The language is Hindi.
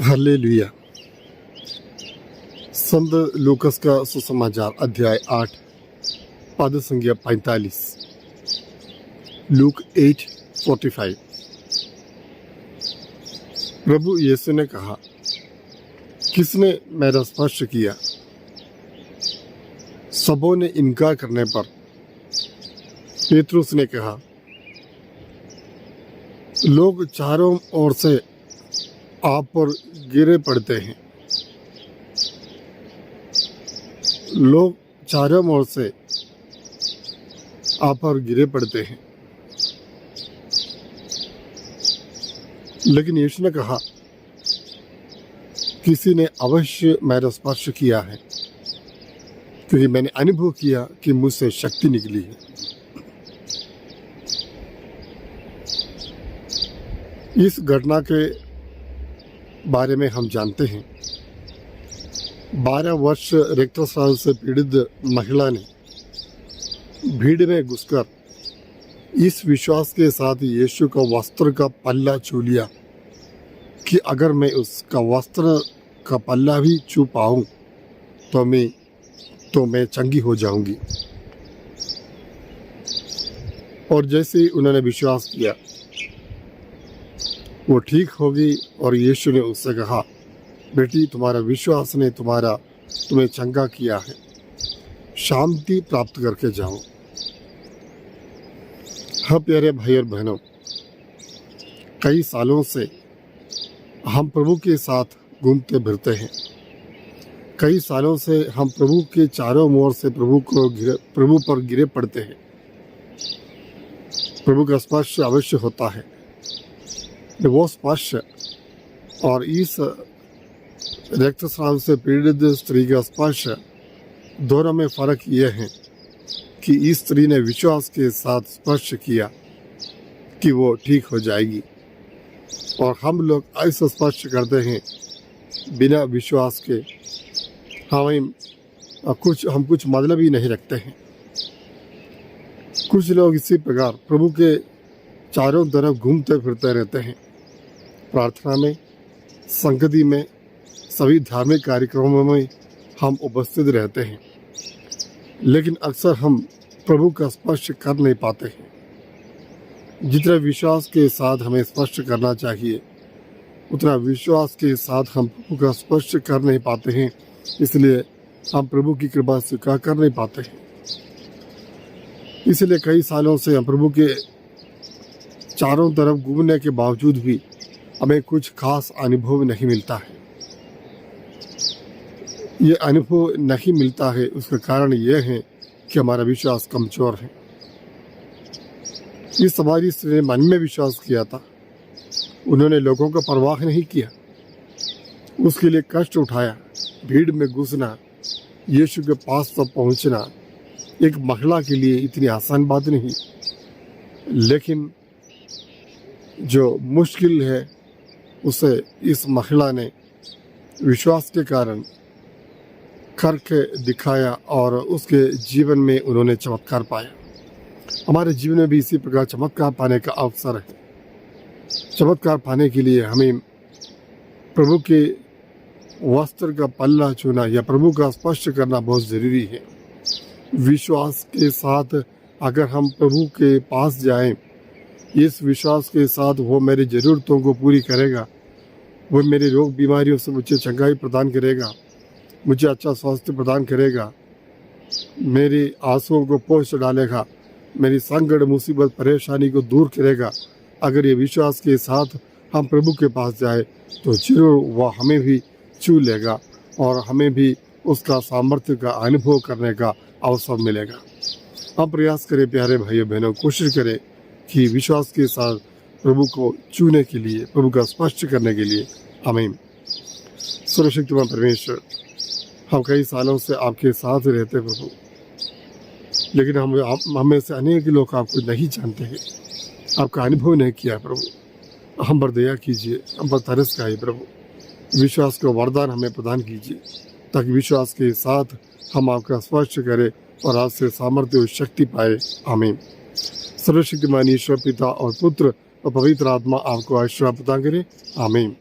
हालेलुया। संत लूकस का सुसमाचार अध्याय 8 पद संख्या 45। लूक 8:45। प्रभु यीशु ने कहा, किसने मेरा स्पर्श किया? सबों ने इनकार करने पर पेतरुस ने कहा, लोग चारों ओर से आप पर गिरे पड़ते हैं। लोग चारों ओर से आप पर गिरे पड़ते हैं। लेकिन यीशु ने कहा, किसी ने अवश्य मेरा स्पर्श किया है, क्योंकि मैंने अनुभव किया कि मुझसे शक्ति निकली है। इस घटना के बारे में हम जानते हैं। 12 वर्ष रक्तस्राव से पीड़ित महिला ने भीड़ में घुसकर इस विश्वास के साथ यीशु का वस्त्र का पल्ला छू लिया कि अगर मैं उसका वस्त्र का पल्ला भी छू पाऊं तो मैं चंगी हो जाऊंगी। और जैसे ही उन्होंने विश्वास किया, वो ठीक होगी। और यीशु ने उससे कहा, बेटी, तुम्हारा विश्वास ने तुम्हें चंगा किया है, शांति प्राप्त करके जाओ। हाँ प्यारे भाई और बहनों, कई सालों से हम प्रभु के साथ घूमते फिरते हैं। कई सालों से हम प्रभु के चारों ओर से प्रभु पर गिरे पड़ते हैं। प्रभु का स्पर्श अवश्य होता है। वो स्पर्श और इस रक्तस्राव से पीड़ित स्त्री का स्पर्श, दोनों में फर्क यह है कि इस स्त्री ने विश्वास के साथ स्पर्श किया कि वो ठीक हो जाएगी, और हम लोग ऐसा स्पर्श करते हैं बिना विश्वास के। हम कुछ मतलब ही नहीं रखते हैं। कुछ लोग इसी प्रकार प्रभु के चारों तरफ घूमते फिरते रहते हैं। प्रार्थना में, संगति में, सभी धार्मिक कार्यक्रमों में हम उपस्थित रहते हैं, लेकिन अक्सर हम प्रभु का स्पर्श कर नहीं पाते हैं। जितना विश्वास के साथ हमें स्पर्श करना चाहिए, उतना विश्वास के साथ हम प्रभु का स्पर्श कर नहीं पाते हैं। इसलिए हम प्रभु की कृपा स्वीकार कर नहीं पाते हैं। इसलिए कई सालों से हम प्रभु के चारों तरफ घूमने के बावजूद भी हमें कुछ खास अनुभव नहीं मिलता है। ये अनुभव नहीं मिलता है, उसका कारण यह है कि हमारा विश्वास कमजोर है। इस हमारी स्त्री ने मन में विश्वास किया था। उन्होंने लोगों का परवाह नहीं किया, उसके लिए कष्ट उठाया। भीड़ में घुसना, यीशु के पास तक पहुंचना एक महिला के लिए इतनी आसान बात नहीं। लेकिन जो मुश्किल है उसे इस महिला ने विश्वास के कारण करके दिखाया, और उसके जीवन में उन्होंने चमत्कार पाया। हमारे जीवन में भी इसी प्रकार चमत्कार पाने का अवसर है। चमत्कार पाने के लिए हमें प्रभु के वस्त्र का पल्ला छूना या प्रभु का स्पर्श करना बहुत ज़रूरी है। विश्वास के साथ अगर हम प्रभु के पास जाएं, इस विश्वास के साथ वो मेरी ज़रूरतों को पूरी करेगा, वो मेरे रोग बीमारियों से मुझे चंगाई प्रदान करेगा, मुझे अच्छा स्वास्थ्य प्रदान करेगा, मेरी आंसुओं को पोंछ डालेगा, मेरी संकट, मुसीबत, परेशानी को दूर करेगा। अगर ये विश्वास के साथ हम प्रभु के पास जाए तो जरूर वह हमें भी छू लेगा और हमें भी उसका सामर्थ्य का अनुभव करने का अवसर मिलेगा। हम प्रयास करें प्यारे भाइयों बहनों, कोशिश करें कि विश्वास के साथ प्रभु को छूने के लिए, प्रभु का स्पर्श करने के लिए आमीन। सर्वशक्तिमान परमेश्वर, हम कई सालों से आपके साथ रहते प्रभु, लेकिन हम में से अनेक लोग आपको नहीं जानते हैं, आपका अनुभव नहीं किया प्रभु। हम पर दया कीजिए, हम पर तरस खाइए प्रभु। विश्वास का वरदान हमें प्रदान कीजिए, ताकि विश्वास के साथ हम आपका स्पर्श करें और आपसे सामर्थ्य और शक्ति पाए। आमीन। सर्वशक्तिमान ईश्वर पिता और पुत्र और पवित्र आत्मा आपको आशीर्वाद प्रदान करे। आमीन।